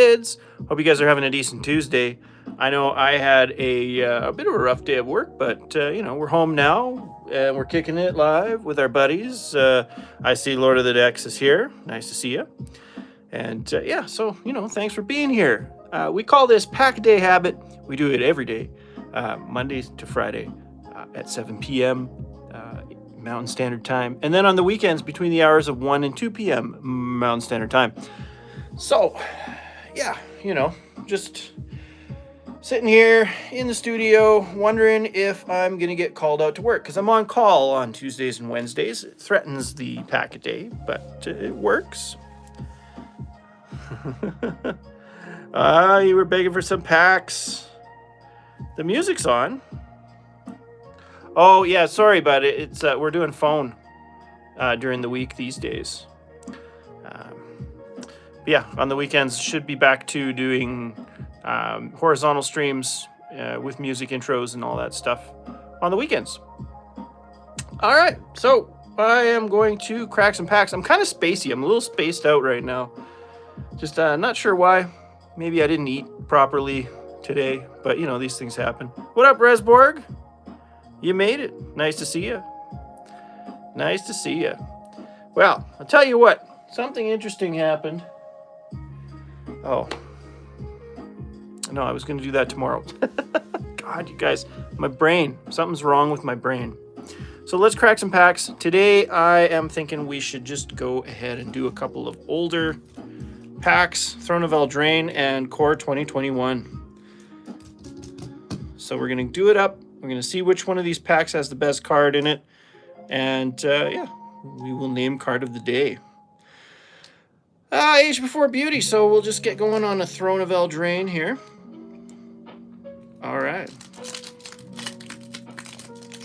kids. Hope you guys are having a decent Tuesday. I know I had a bit of a rough day at work, but we're home now and we're kicking it live with our buddies. I see Lord of the Decks is here. Nice to see you. And so thanks for being here. We call this Pack a Day Habit. We do it every day, Mondays to Friday at 7 p.m. Mountain Standard Time, and then on the weekends between the hours of 1 and 2 p.m. Mountain Standard Time. So, just sitting here in the studio wondering if I'm going to get called out to work, because I'm on call on Tuesdays and Wednesdays. It threatens the pack a day, but it works. You were begging for some packs. The music's on. Oh, yeah, sorry about it. It's we're doing phone during the week these days. On the weekends, should be back to doing horizontal streams with music intros and all that stuff on the weekends. All right, so I am going to crack some packs. I'm kind of spacey. I'm a little spaced out right now. Just not sure why. Maybe I didn't eat properly today, but these things happen. What up, Resborg? You made it. Nice to see you. Nice to see you. Well, I'll tell you what. Something interesting happened. Oh. No, I was going to do that tomorrow. God, you guys. My brain. Something's wrong with my brain. So let's crack some packs. Today, I am thinking we should just go ahead and do a couple of older packs. Throne of Eldraine and Core 2021. So we're going to do it up. We're going to see which one of these packs has the best card in it. And, we will name card of the day. Age Before Beauty. So we'll just get going on a Throne of Eldraine here. All right.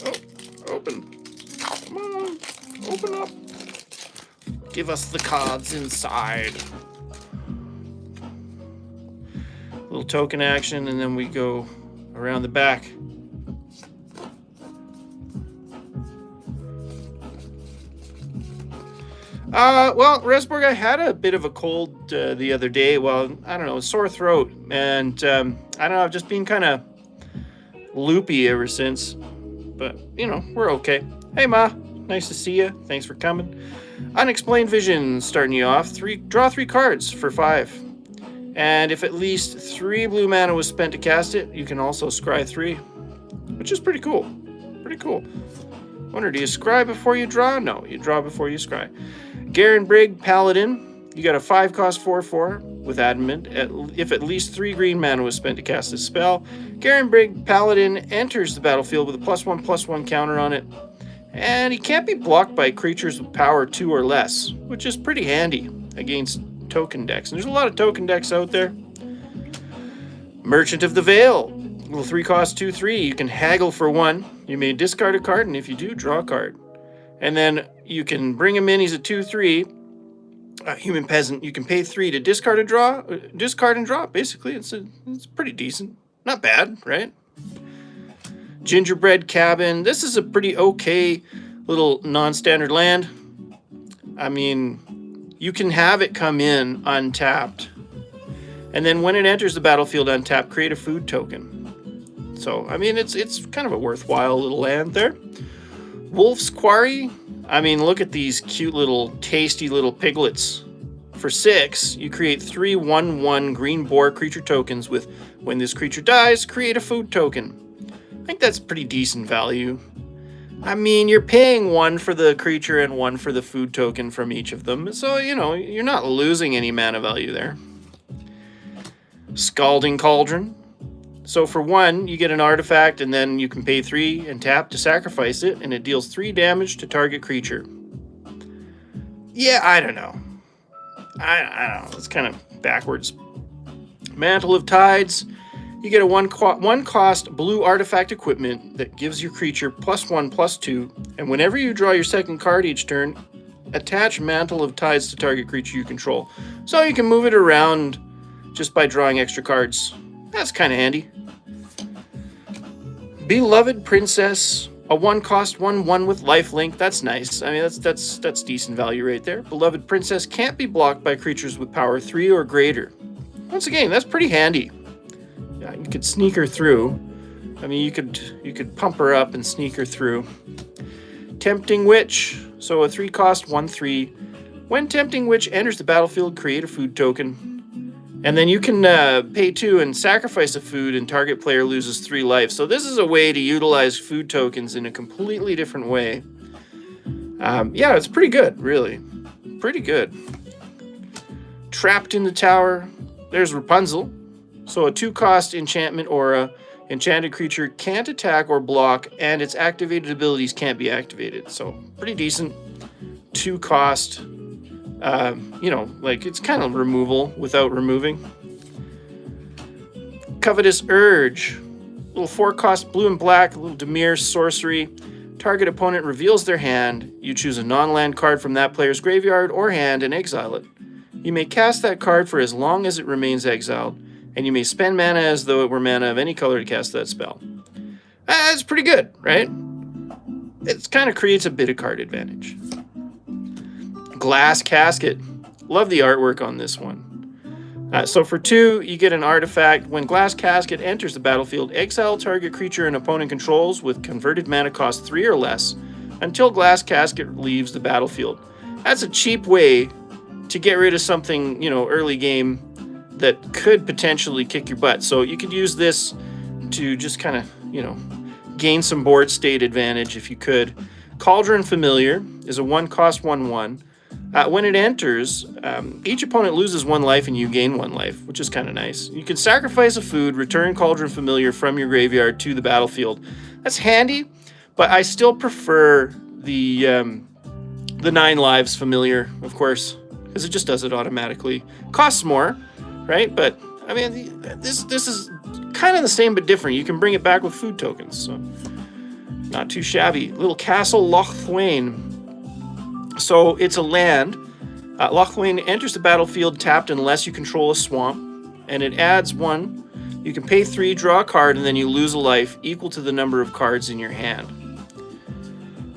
Oh, open. Come on. Open up. Give us the cards inside. Little token action, and then we go around the back. Resborg, I had a bit of a cold the other day. Well, I don't know, a sore throat. And I don't know, I've just been kind of loopy ever since. But, we're okay. Hey, Ma. Nice to see you. Thanks for coming. Unexplained Vision starting you off. Draw 3 cards for 5. And if at least 3 blue mana was spent to cast it, you can also scry 3. Which is pretty cool. Pretty cool. Wonder, do you scry before you draw? No, you draw before you scry. Garen Brigg, Paladin. You got a 5-cost 4/4 with Adamant. If at least 3 green mana was spent to cast this spell, Garen Brigg, Paladin enters the battlefield with a +1/+1 counter on it. And he can't be blocked by creatures with power 2 or less, which is pretty handy against token decks. And there's a lot of token decks out there. Merchant of the Veil. Little 3-cost 2/3. You can haggle for 1. You may discard a card, and if you do, draw a card. And then you can bring him in. He's a 2/3. Human Peasant. You can pay 3 to discard and draw. Basically, it's pretty decent. Not bad, right? Gingerbread Cabin. This is a pretty okay little non-standard land. I mean, you can have it come in untapped. And then when it enters the battlefield untapped, create a food token. So, I mean, it's kind of a worthwhile little land there. Wolf's Quarry. I mean, look at these cute little, tasty little piglets. For 6, you create 3 1/1 green boar creature tokens with, when this creature dies, create a food token. I think that's pretty decent value. I mean, you're paying 1 for the creature and 1 for the food token from each of them. So, you're not losing any mana value there. Scalding Cauldron. So for 1, you get an artifact, and then you can pay 3 and tap to sacrifice it, and it deals 3 damage to target creature. Yeah, I don't know. I don't know. It's kind of backwards. Mantle of Tides. You get a 1-cost blue artifact equipment that gives your creature +1/+2, and whenever you draw your second card each turn, attach Mantle of Tides to target creature you control. So you can move it around just by drawing extra cards. That's kind of handy. Beloved Princess, a 1-cost 1/1 with lifelink. That's nice. I mean, that's decent value right there. Beloved Princess can't be blocked by creatures with power 3 or greater. once again, that's pretty handy. Yeah, you could sneak her through. I mean, you could pump her up and sneak her through. Tempting Witch. So a 3-cost 1/3. When Tempting Witch enters the battlefield, create a food token. And then you can pay 2 and sacrifice a food, and target player loses 3 life. So this is a way to utilize food tokens in a completely different way. Yeah, it's pretty good, really. Pretty good. Trapped in the Tower. There's Rapunzel. So a 2-cost enchantment aura. Enchanted creature can't attack or block, and its activated abilities can't be activated. So pretty decent. 2-cost. You know, like it's kind of removal without removing. Covetous Urge. Little 4-cost blue and black, a little Dimir sorcery. Target opponent reveals their hand. You choose a non-land card from that player's graveyard or hand and exile it. You may cast that card for as long as it remains exiled, and you may spend mana as though it were mana of any color to cast that spell. That's pretty good, right? It kind of creates a bit of card advantage. Glass Casket. Love the artwork on this one. So for 2, you get an artifact. When Glass Casket enters the battlefield, exile target creature an opponent controls with converted mana cost 3 or less until Glass Casket leaves the battlefield. That's a cheap way to get rid of something, you know, early game that could potentially kick your butt. So you could use this to just kind of, you know, gain some board state advantage if you could. Cauldron Familiar is a 1-cost 1/1. When it enters, each opponent loses 1 life and you gain 1 life, which is kind of nice. You can sacrifice a food, return Cauldron Familiar from your graveyard to the battlefield. That's handy, but I still prefer the 9 lives Familiar, of course, because it just does it automatically. Costs more, right? But I mean, this is kind of the same but different. You can bring it back with food tokens, so not too shabby. Little Castle Lochthwain. So it's a land. Lochthwain enters the battlefield tapped unless you control a swamp, and it adds 1. You can pay 3, draw a card, and then you lose a life equal to the number of cards in your hand.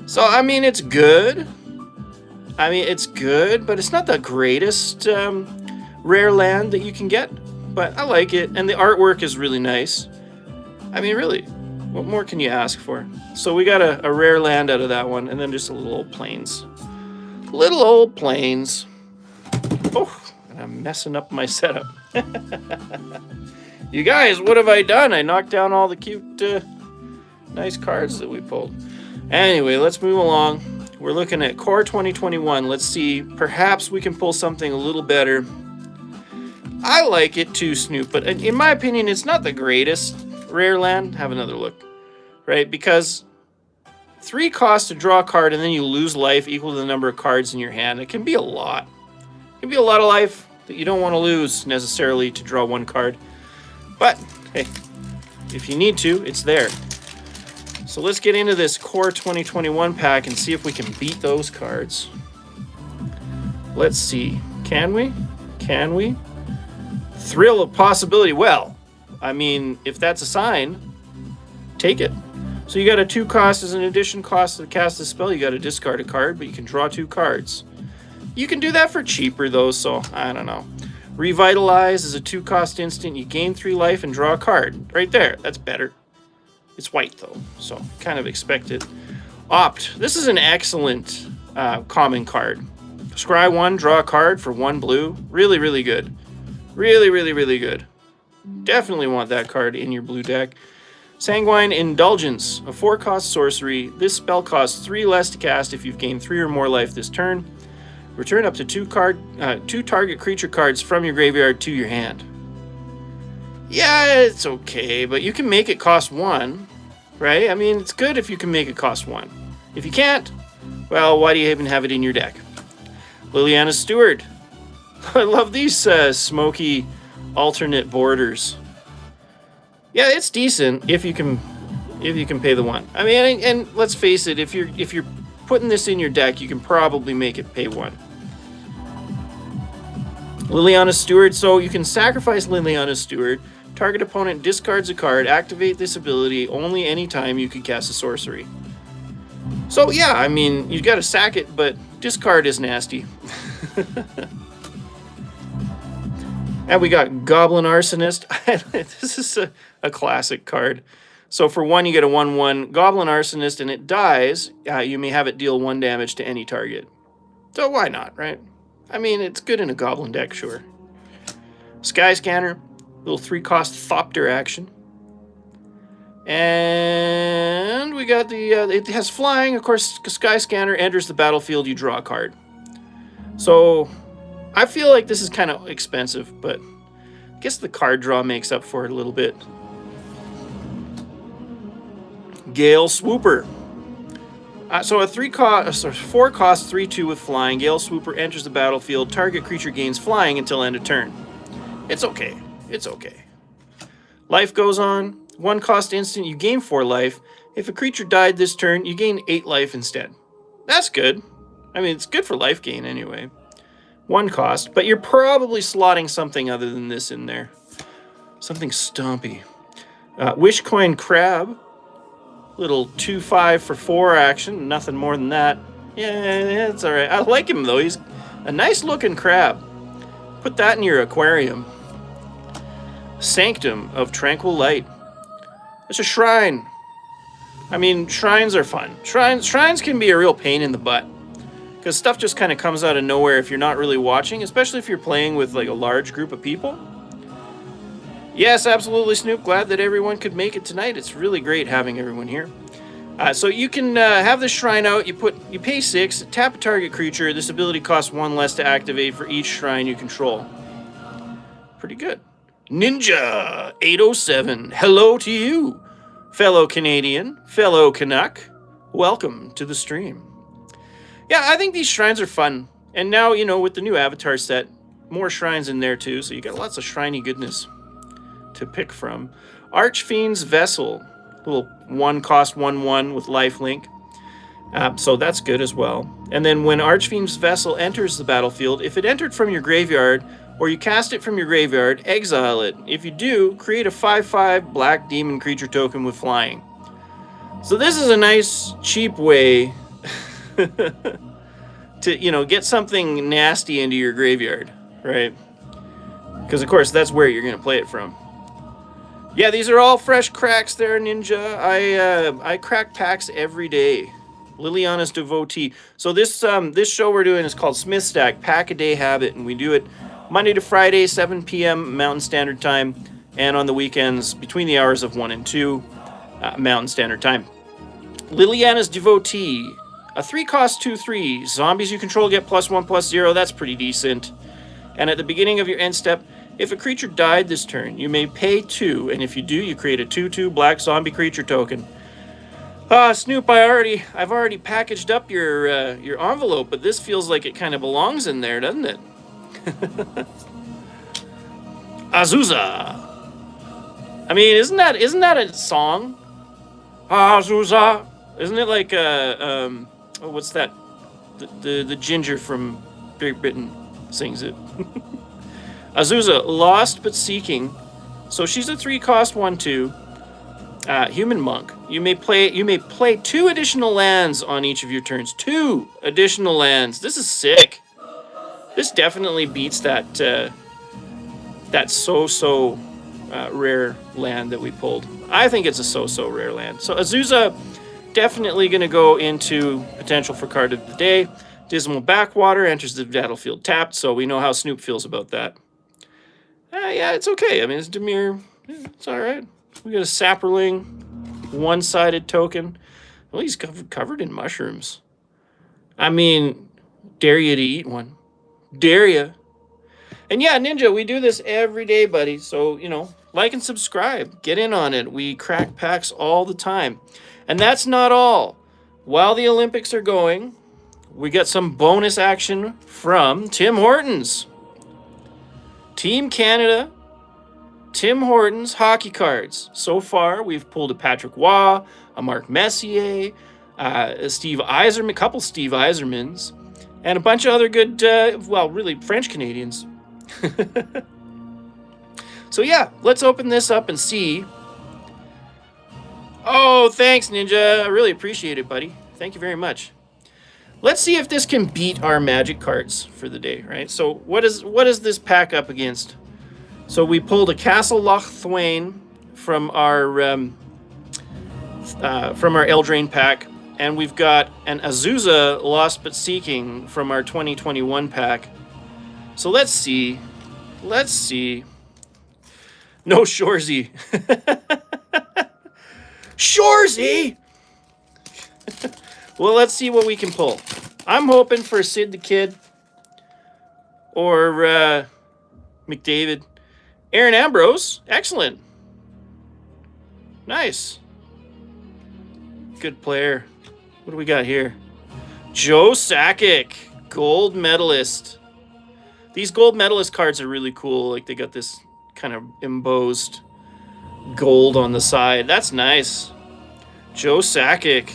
So, I mean, it's good. But it's not the greatest rare land that you can get, but I like it, and the artwork is really nice. I mean, really, what more can you ask for? So we got a rare land out of that one, and then just a little old plains. Little old plains. Oh, and I'm messing up my setup. You guys, what have I done? I knocked down all the cute, nice cards that we pulled. Anyway, let's move along. We're looking at Core 2021. Let's see. Perhaps we can pull something a little better. I like it too, Snoop, but in my opinion, it's not the greatest rare land. Have another look, right? Because 3 costs to draw a card, and then you lose life equal to the number of cards in your hand. It can be a lot. It can be a lot of life that you don't want to lose necessarily to draw 1 card. But, hey, if you need to, it's there. So let's get into this Core 2021 pack and see if we can beat those cards. Let's see. Can we? Can we? Thrill of Possibility. Well, I mean, if that's a sign, take it. So you got a 2 cost as an addition cost to cast a spell. You got to discard a card, but you can draw 2 cards. You can do that for cheaper though, so I don't know. Revitalize is a 2 cost instant. You gain 3 life and draw a card. Right there. That's better. It's white though, so kind of expect it. Opt. This is an excellent common card. Scry 1, draw a card for 1 blue. Really, really good. Really, really, really good. Definitely want that card in your blue deck. Sanguine Indulgence, a 4-cost sorcery. This spell costs 3 less to cast if you've gained 3 or more life this turn. Return up to 2 target creature cards from your graveyard to your hand. Yeah, it's okay, but you can make it cost 1, right? I mean, it's good if you can make it cost 1. If you can't, well, why do you even have it in your deck? Liliana's Steward. I love these smoky alternate borders. Yeah, it's decent if you can pay the 1. I mean, and let's face it, if you're putting this in your deck, you can probably make it pay 1. Liliana's Steward. So you can sacrifice Liliana's Steward. Target opponent discards a card. Activate this ability only anytime you can cast a sorcery. So yeah, I mean, you got to sack it, but discard is nasty. And we got Goblin Arsonist. This is a classic card. So for 1, you get a 1/1 Goblin Arsonist, and it dies. You may have it deal 1 damage to any target. So why not, right? I mean, it's good in a Goblin deck, sure. Sky Scanner, little 3-cost Thopter action. And we got the, it has flying. Of course, Sky Scanner enters the battlefield, you draw a card. So I feel like this is kind of expensive, but I guess the card draw makes up for it a little bit. Gale Swooper. So a 4-cost 3/2 with flying. Gale Swooper enters the battlefield. Target creature gains flying until end of turn. It's okay. It's okay. Life goes on. 1-cost instant, you gain 4 life. If a creature died this turn, you gain 8 life instead. That's good. I mean, it's good for life gain anyway. 1 cost, but you're probably slotting something other than this in there. Something stompy. Wishcoin Crab. Little 2/5 for 4 action. Nothing more than that. Yeah, it's alright. I like him though. He's a nice looking crab. Put that in your aquarium. Sanctum of Tranquil Light. It's a shrine. I mean, shrines are fun. Shrines can be a real pain in the butt. Because stuff just kind of comes out of nowhere if you're not really watching, especially if you're playing with like a large group of people. Yes, absolutely, Snoop. Glad that everyone could make it tonight. It's really great having everyone here. So you can have this shrine out. You pay 6, tap a target creature. This ability costs 1 less to activate for each shrine you control. Pretty good. Ninja 807. Hello to you, fellow Canadian, fellow Canuck. Welcome to the stream. Yeah, I think these shrines are fun. And now, you know, with the new Avatar set, more shrines in there too. So you got lots of shriny goodness to pick from. Archfiend's Vessel, little 1-cost 1/1 with lifelink. So that's good as well. And then when Archfiend's Vessel enters the battlefield, if it entered from your graveyard or you cast it from your graveyard, exile it. If you do, create a 5/5 black demon creature token with flying. So this is a nice, cheap way to, you know, get something nasty into your graveyard, right? Because, of course, that's where you're going to play it from. Yeah, these are all fresh cracks there, Ninja. I crack packs every day. Liliana's devotee. So this show we're doing is called Smith Stack, Pack a Day Habit, and we do it Monday to Friday, 7 p.m. Mountain Standard Time, and on the weekends between the hours of 1 and 2 Mountain Standard Time. Liliana's devotee, a 3-cost 2/3. Zombies you control get +1/+0. That's pretty decent. And at the beginning of your end step, if a creature died this turn, you may pay 2, and if you do, you create a 2/2 black zombie creature token. Snoop, I've already packaged up your envelope, but this feels like it kind of belongs in there, doesn't it? Azusa. I mean, isn't that a song? Azusa. Isn't it like what's that? The ginger from Great Britain sings it. Azusa, Lost but Seeking. So she's a 3-cost 1/2. Human Monk. You may play 2 additional lands on each of your turns. 2 additional lands. This is sick. This definitely beats that so rare land that we pulled. I think it's a so rare land. So Azusa definitely going to go into potential for card of the day. Dismal Backwater enters the battlefield tapped, so we know how Snoop feels about that. Yeah, it's okay. I mean, it's Dimir. Yeah, it's all right. We got a Sapperling, 1-sided token. Well, he's covered in mushrooms. I mean, dare you to eat one. Dare you. And yeah, Ninja, we do this every day, buddy. So, you know, like and subscribe. Get in on it. We crack packs all the time. And that's not all. While the Olympics are going, we got some bonus action from Tim Hortons. Team Canada, Tim Hortons hockey cards. So far, we've pulled a Patrick Waugh, a Mark Messier, a Steve Yzerman, a couple Steve Yzermans, and a bunch of other good, really French Canadians. So yeah, let's open this up and see. Oh, thanks, Ninja. I really appreciate it, buddy. Thank you very much. Let's see if this can beat our magic cards for the day, right? So what is this pack up against? So we pulled a Castle Lochthwain from our Eldraine pack, and we've got an Azusa Lost But Seeking from our 2021 pack. So let's see. No Shorzy. Shorzy! Well, let's see what we can pull. I'm hoping for Sid the Kid or McDavid. Aaron Ambrose. Excellent. Nice. Good player. What do we got here? Joe Sakic, gold medalist. These gold medalist cards are really cool. Like, they got this kind of embossed gold on the side. That's nice. Joe Sakic.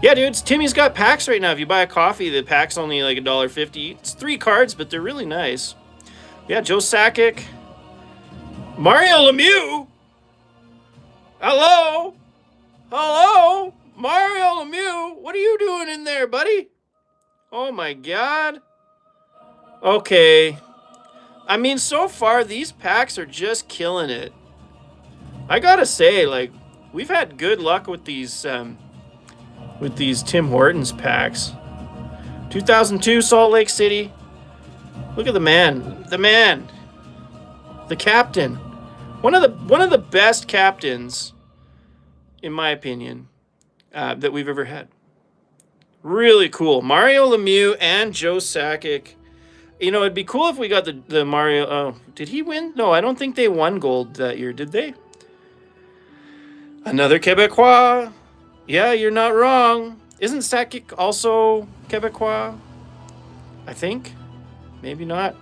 Yeah, dude, Timmy's got packs right now. If you buy a coffee, the pack's only like $1.50. It's 3 cards, but they're really nice. Yeah, Joe Sakic. Mario Lemieux. Hello? Hello? Mario Lemieux? What are you doing in there, buddy? Oh, my God. Okay. I mean, so far, these packs are just killing it. I gotta say, like, we've had good luck with these Tim Hortons packs. 2002 Salt Lake City. Look at the man. The captain. One of the best captains, in my opinion, that we've ever had. Really cool. Mario Lemieux and Joe Sakic. You know, it'd be cool if we got the Mario... Oh, did he win? No, I don't think they won gold that year, did they? Another Quebecois. Yeah, you're not wrong. Isn't Sakic also Quebecois? I think. Maybe not.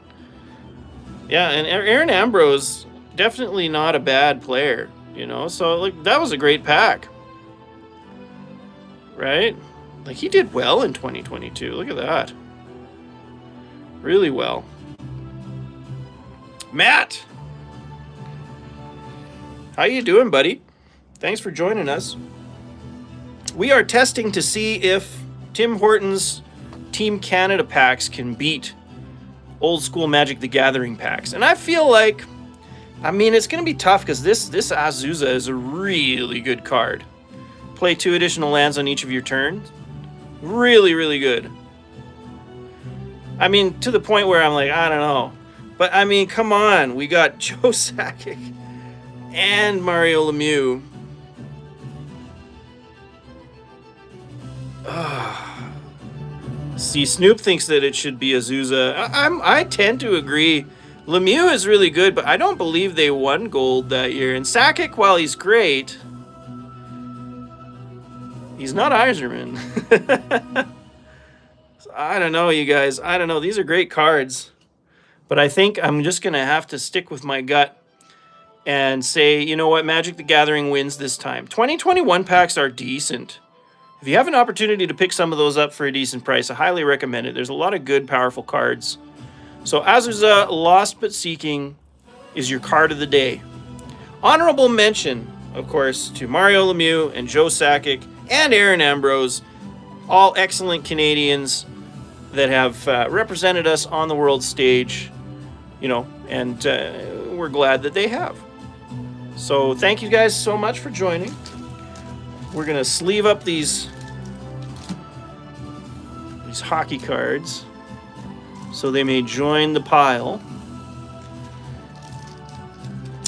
Yeah, and Aaron Ambrose, definitely not a bad player, you know? So, like, that was a great pack. Right? Like, he did well in 2022. Look at that. Really well. Matt! How you doing, buddy? Thanks for joining us. We are testing to see if Tim Hortons Team Canada packs can beat old school Magic the Gathering packs. And I feel like, I mean, it's going to be tough because this Azusa is a really good card. Play 2 additional lands on each of your turns. Really, really good. I mean, to the point where I'm like, I don't know. But, I mean, come on. We got Joe Sakic and Mario Lemieux. See, Snoop thinks that it should be Azusa. I tend to agree. Lemieux is really good, but I don't believe they won gold that year. And Sakic, while he's great, he's not Yzerman. I don't know, you guys. I don't know. These are great cards. But I think I'm just going to have to stick with my gut and say, you know what, Magic the Gathering wins this time. 2021 packs are decent. If you have an opportunity to pick some of those up for a decent price, I highly recommend it. There's a lot of good, powerful cards. So Azusa, Lost But Seeking, is your card of the day. Honorable mention, of course, to Mario Lemieux and Joe Sakic and Aaron Ambrose, all excellent Canadians that have represented us on the world stage, you know, and we're glad that they have. So thank you guys so much for joining. We're going to sleeve up these hockey cards so they may join the pile.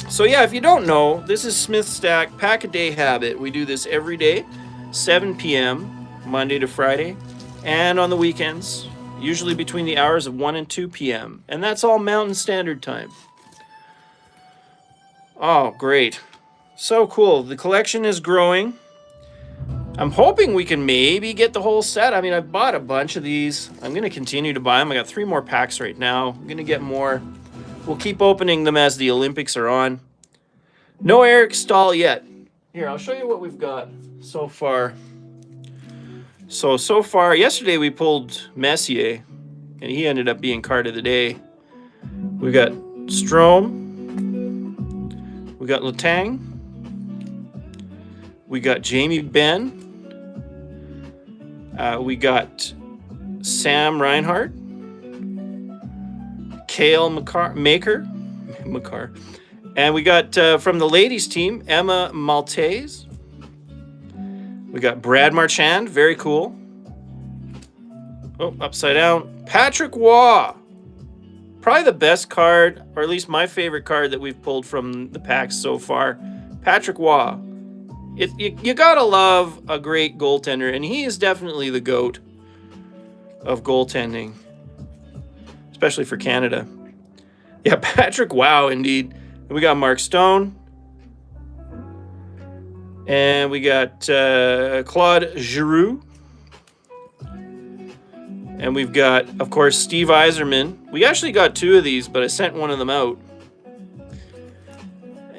So yeah, if you don't know, this is Smith Stack Pack a Day Habit. We do this every day, 7 p.m., Monday to Friday, and on the weekends, usually between the hours of 1 and 2 p.m. And that's all Mountain Standard Time. Oh, great. So cool. The collection is growing. I'm hoping we can maybe get the whole set. I mean, I've bought a bunch of these. I'm going to continue to buy them. I got 3 more packs right now. I'm going to get more. We'll keep opening them as the Olympics are on. No Eric Stahl yet. Here, I'll show you what we've got so far. So far, yesterday we pulled Messier, and he ended up being card of the day. We got Strome. We got Letang. We got Jamie Benn. We got Sam Reinhart. Kale Maker. Makar. And we got from the ladies team, Emma Maltese. We got Brad Marchand, very cool. Oh, upside down. Patrick Waugh. Probably the best card, or at least my favorite card that we've pulled from the packs so far. Patrick Waugh. You gotta love a great goaltender, and he is definitely the GOAT of goaltending, especially for Canada. Yeah, Patrick Waugh, indeed. And we got Mark Stone. And we got Claude Giroux. And we've got, of course, Steve Yzerman. We actually got 2 of these, but I sent one of them out.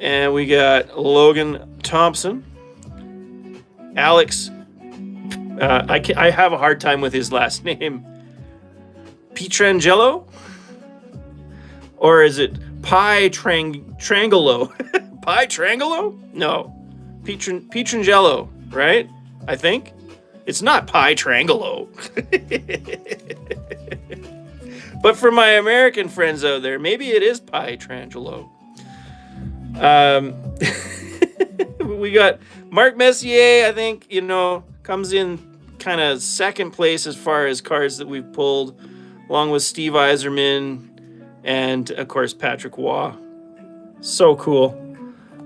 And we got Logan Thompson. Alex. I have a hard time with his last name. Pietrangelo? Or is it Trangelo? Trangelo? No. Pietrangelo, right? I think. It's not Trangelo. But for my American friends out there, maybe it is Trangelo. We got Mark Messier, I think, comes in kind of second place as far as cards that we've pulled, along with Steve Yzerman and, of course, Patrick Waugh. So cool.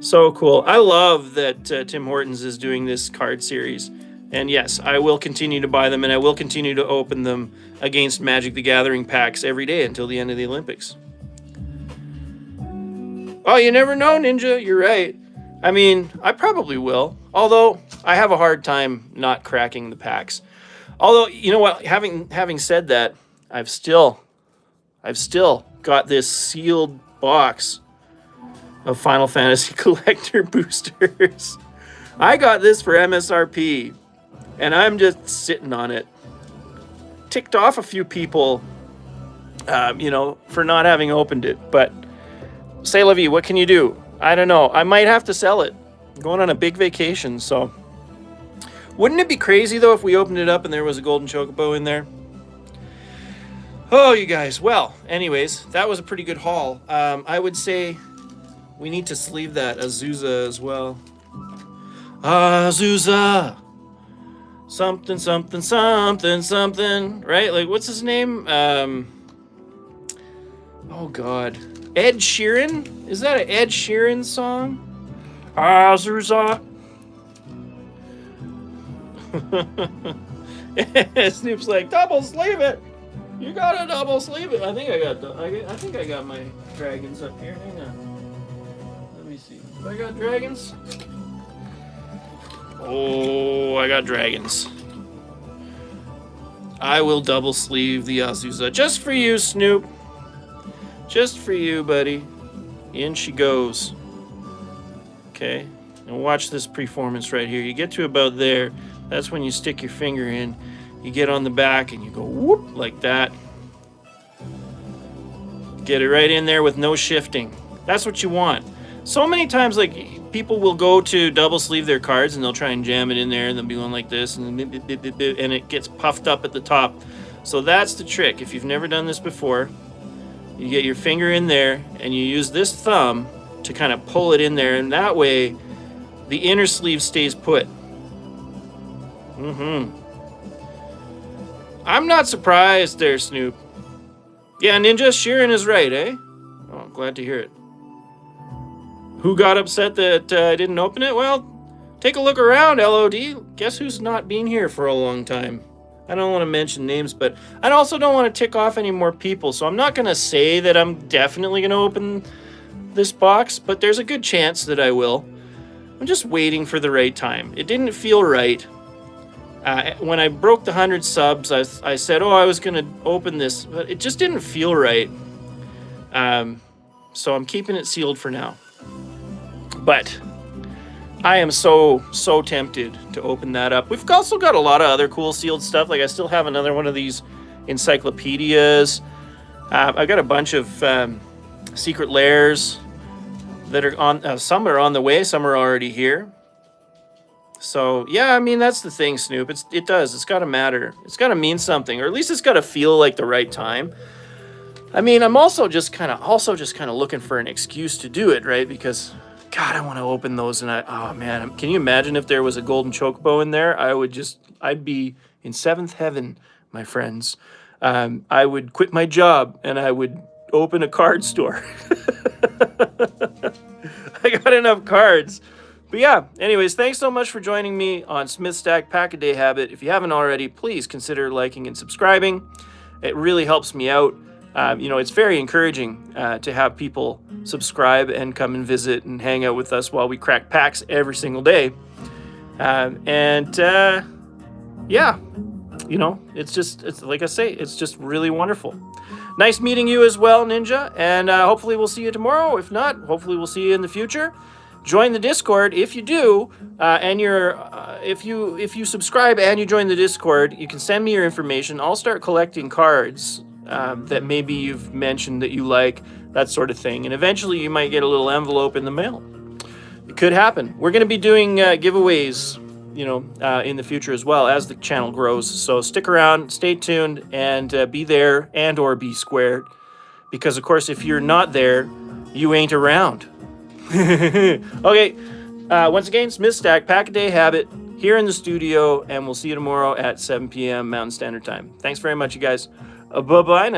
So cool. I love that Tim Hortons is doing this card series. And yes, I will continue to buy them, and I will continue to open them against Magic the Gathering packs every day until the end of the Olympics. Oh, you never know, Ninja. You're right. I mean, I probably will. Although, I have a hard time not cracking the packs. Although, you know what? Having said that, I've still got this sealed box of Final Fantasy Collector boosters. I got this for MSRP, and I'm just sitting on it. Ticked off a few people, for not having opened it, but say la vie, what can you do? I don't know. I might have to sell it. I'm going on a big vacation, so. Wouldn't it be crazy, though, if we opened it up and there was a golden chocobo in there? Oh, you guys. Well, anyways, that was a pretty good haul. I would say we need to sleeve that Azusa as well. Azusa! Something, something, something, something. Right? Like, what's his name? Oh, God. Ed Sheeran? Is that an Ed Sheeran song? Azusa. Snoop's like, double sleeve it. You gotta double sleeve it. I think I got my dragons up here. Hang on. Let me see. Have I got dragons? Oh, I got dragons. I will double sleeve the Azusa just for you, Snoop. Just for you, buddy. In she goes. Okay. And watch this performance right here. You get to about there. That's when you stick your finger in. You get on the back and you go whoop like that. Get it right in there with no shifting. That's what you want. So many times, like, people will go to double sleeve their cards and they'll try and jam it in there and they'll be going like this and it gets puffed up at the top. So that's the trick. If you've never done this before, you get your finger in there and you use this thumb to kind of pull it in there, and that way the inner sleeve stays put. I'm not surprised there, Snoop. Yeah, Ninja Sheeran is right, eh? Oh, I'm glad to hear it. Who got upset that I didn't open it? Well, take a look around, LOD. Guess who's not been here for a long time? I don't want to mention names, but I also don't want to tick off any more people, so I'm not going to say that I'm definitely going to open this box, but there's a good chance that I will. I'm just waiting for the right time. It didn't feel right. When I broke the 100 subs, I said, I was going to open this, but it just didn't feel right. So I'm keeping it sealed for now. But I am so tempted to open that up. We've also got a lot of other cool sealed stuff. Like, I still have another one of these encyclopedias. I've got a bunch of secret lairs that are on. Some are on the way. Some are already here. So, yeah, I mean, that's the thing, Snoop. It does. It's got to matter. It's got to mean something. Or at least it's got to feel like the right time. I mean, I'm also just kind of looking for an excuse to do it, right? Because God, I want to open those, and oh man, can you imagine if there was a golden chocobo in there? I'd be in seventh heaven, my friends. I would quit my job and I would open a card store. I got enough cards. But yeah, anyways, thanks so much for joining me on Smith Stack Pack a Day Habit. If you haven't already, please consider liking and subscribing. It really helps me out. It's very encouraging to have people subscribe and come and visit and hang out with us while we crack packs every single day. Yeah, it's like I say, it's just really wonderful. Nice meeting you as well, Ninja, and hopefully we'll see you tomorrow. If not, hopefully we'll see you in the future. Join the Discord if you do, and if you subscribe and you join the Discord, you can send me your information. I'll start collecting cards that maybe you've mentioned that you like, that sort of thing, and eventually you might get a little envelope in the mail. It could happen. We're going to be doing giveaways, in the future as well as the channel grows. So stick around, stay tuned, and be there and or be squared. Because, of course, if you're not there, you ain't around. Okay, once again, Smith Stack, Pack a Day Habit, here in the studio, and we'll see you tomorrow at 7 p.m. Mountain Standard Time. Thanks very much, you guys. Bye-bye now.